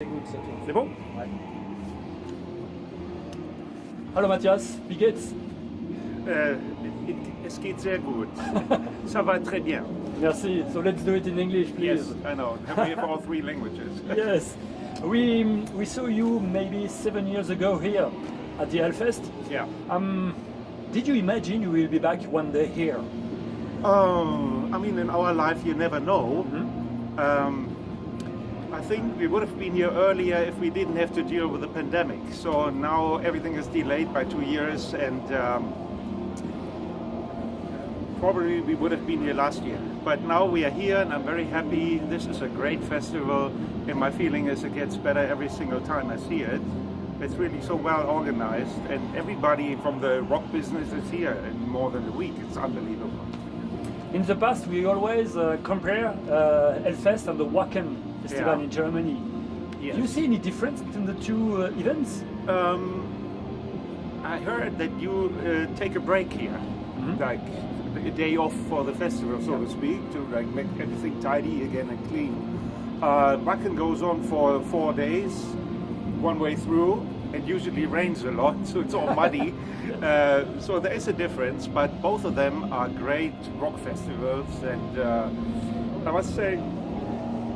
C'est bon? Ouais. Hallo Matthias, wie geht's? Es geht sehr gut. Ça va très bien. Merci. So let's do it in English, please. Yes, I know. We have all three languages. Yes. We saw you maybe 7 years ago here at the Hellfest. Yeah. Did you imagine you will be back one day here? I mean, in our life, you never know. I think we would have been here earlier if we didn't have to deal with the pandemic. So now everything is delayed by 2 years, and probably we would have been here last year. But now we are here, and I'm very happy. This is a great festival, and my feeling is it gets better every single time I see it. It's really so well organized, and everybody from the rock business is here in more than a week. It's unbelievable. In the past, we always compare Hellfest and the Wacken Festival in Germany. Yes. Do you see any difference between the two events? I heard that you take a break here, like a day off for the festival, so to speak, to like make everything tidy again and clean. Wacken goes on for 4 days, one way through. It usually rains a lot, so it's all muddy. So there is a difference, but both of them are great rock festivals. And I must say,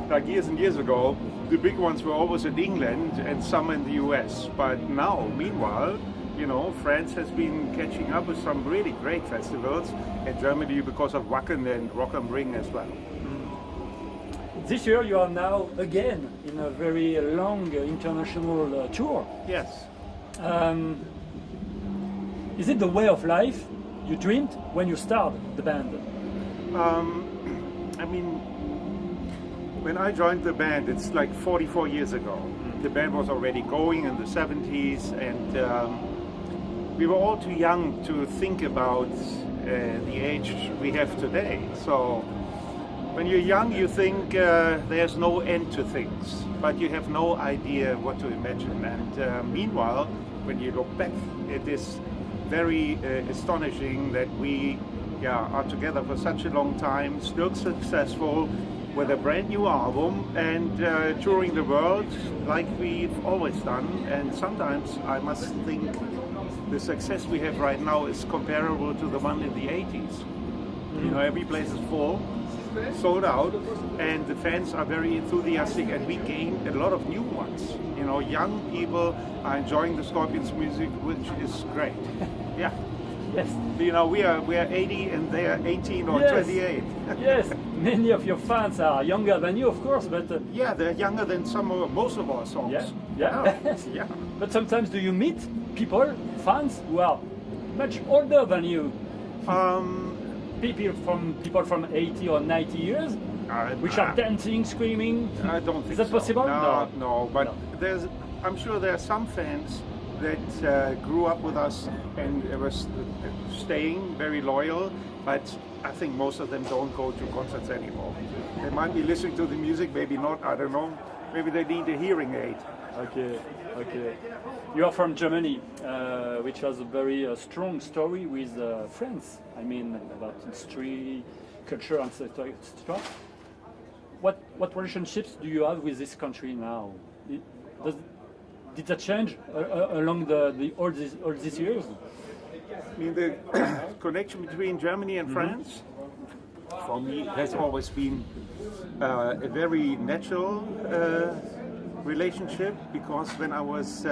like years and years ago, the big ones were always in England and some in the US. But now, meanwhile, you know, France has been catching up with some really great festivals, and Germany because of Wacken and Rock am Ring as well. This year you are now again in a very long international tour. Yes. Is it the way of life you dreamed when you started the band? I mean, when I joined the band, it's like 44 years ago. The band was already going in the 70s, and we were all too young to think about the age we have today. So when you're young, you think there's no end to things, but you have no idea what to imagine. And meanwhile, when you look back, it is very astonishing that we are together for such a long time, still successful, with a brand new album and touring the world like we've always done. And sometimes I must think the success we have right now is comparable to the one in the 80s. You know, every place is full, sold out, and the fans are very enthusiastic, and we gain a lot of new ones. You know, young people are enjoying the Scorpions music, which is great. Yeah. Yes. You know, we are 80 and they are 18 or 28. Yes. Many of your fans are younger than you, of course, but yeah, they're younger than most of our songs. Yeah. Yeah. But sometimes do you meet people, fans who are much older than you? People from 80 or 90 years, which are dancing, screaming. I don't think Is that possible? No. But I'm sure there are some fans that grew up with us and was staying very loyal, but I think most of them don't go to concerts anymore. They might be listening to the music, maybe not, I don't know. Maybe they need a hearing aid. Okay. You are from Germany, which has a very strong story with France. I mean, about history, culture, and etc. What relationships do you have with this country now? Did that change along all these years? I mean, the connection between Germany and France, for me, has always been a very natural relationship, because when I was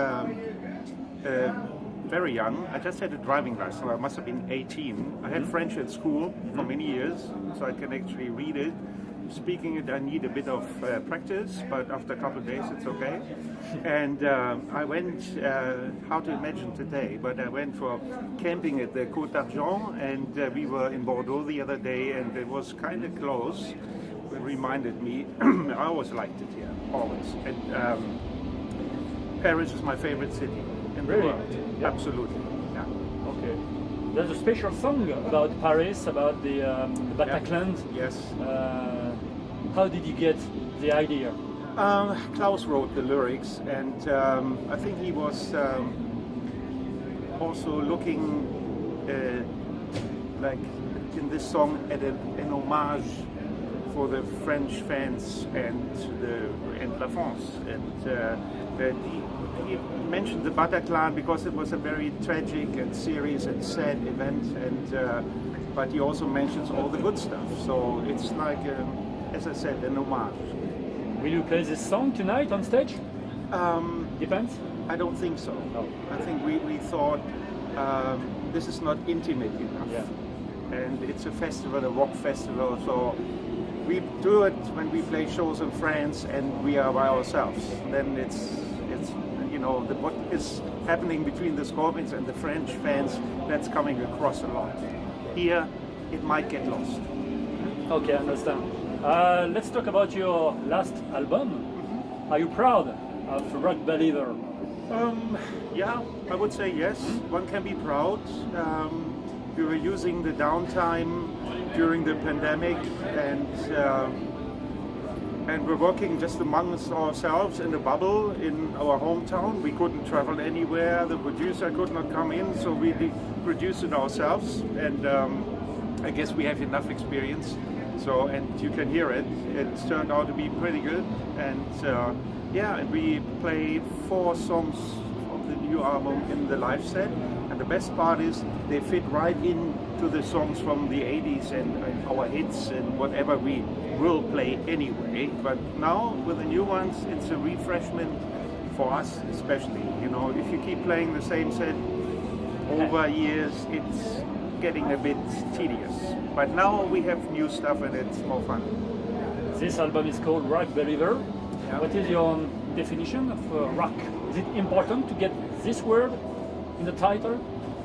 very young, I just had a driving license. I must have been 18. I had French at school for many years, so I can actually read it. Speaking it, I need a bit of practice, but after a couple of days, it's okay. And I went, how to imagine today, but I went for camping at the Côte d'Argent, and we were in Bordeaux the other day, and it was kind of close. It reminded me, I always liked it here, always. And Paris is my favorite city in the world. Yeah. Absolutely. Yeah. Okay. There's a special song about Paris, about the Bataclan. Yeah. Yes. How did you get the idea? Klaus wrote the lyrics, and I think he was also looking like in this song at an homage for the French fans and La France. And he mentioned the Bataclan because it was a very tragic and serious and sad event, and but he also mentions all the good stuff. So it's like, as I said, an homage. Will you play this song tonight on stage? Depends? I don't think so. No. I think we thought this is not intimate enough. Yeah. And it's a festival, a rock festival, so we do it when we play shows in France and we are by ourselves. Then it's you know, what is happening between the Scorpions and the French fans, that's coming across a lot. Here, it might get lost. Okay, I understand. Let's talk about your last album. Are you proud of Rock Believer? Yeah, I would say yes. One can be proud. We were using the downtime during the pandemic, and we're working just amongst ourselves in a bubble in our hometown. We couldn't travel anywhere. The producer could not come in, so we produced it ourselves. And I guess we have enough experience. So, and you can hear it. It turned out to be pretty good. And yeah, and we play 4 songs of the new album in the live set. And the best part is they fit right into the songs from the 80s and our hits and whatever we will play anyway. But now with the new ones, it's a refreshment for us especially. You know, if you keep playing the same set over years, it's getting a bit tedious. But now we have new stuff and it's more fun. This album is called Rock Believer. Yeah. What is your definition of rock? Is it important to get this word in the title?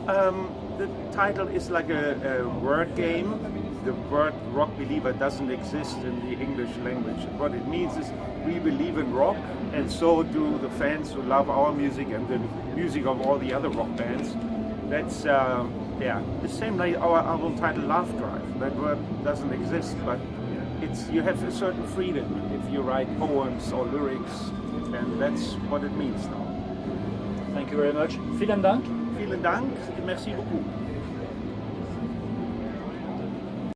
The title is like a word game. The word rock believer doesn't exist in the English language. What it means is we believe in rock, and so do the fans who love our music and the music of all the other rock bands. That's yeah, the same like our album title Laugh Drive. That word doesn't exist, but you have a certain freedom if you write poems or lyrics, and that's what it means now. Thank you very much. Vielen Dank. Vielen Dank, merci beaucoup.